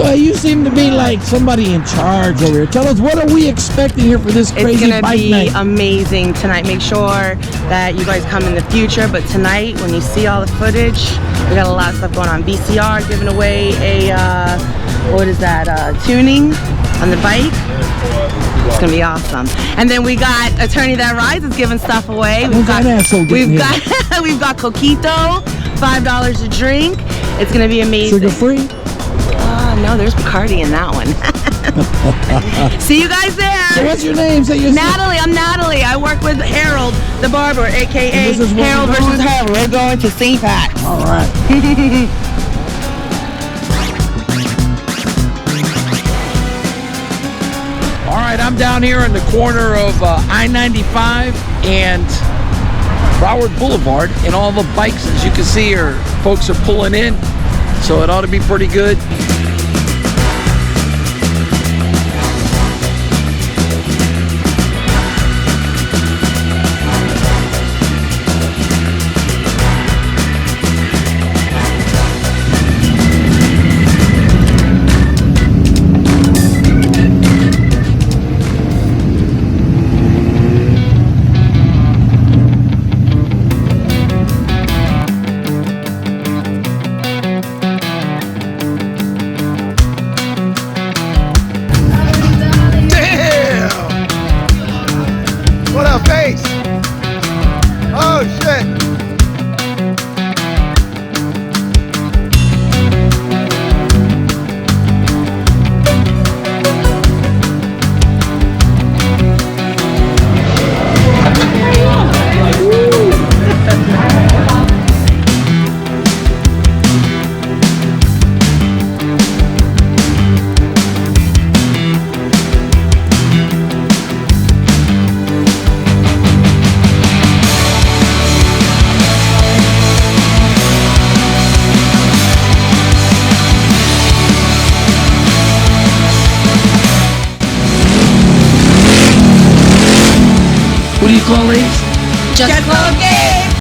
So you seem to be like somebody in charge over here. Tell us, what are we expecting here for this crazy It's bike gonna night? be amazing tonight. Make sure that you guys come in the future, but tonight when you see all the footage, we got a lot of stuff going on. VCR giving away a what is that, tuning on the bike. It's gonna be awesome. And then we got Attorney That Rides is giving stuff away. We've got we've got Coquito, $5 a drink. It's gonna be amazing. Sugar free? No, there's Bacardi in that one. See you guys there. So what's your name? Say your Natalie. I'm Natalie. I work with Harold, the barber, aka Harold versus Harold. We're going to St. Pat. All right. All right, I'm down here in the corner of I-95 and Broward Boulevard, and all the bikes, as you can see, folks are pulling in, so it ought to be pretty good. What do you call these? Just call Gabe.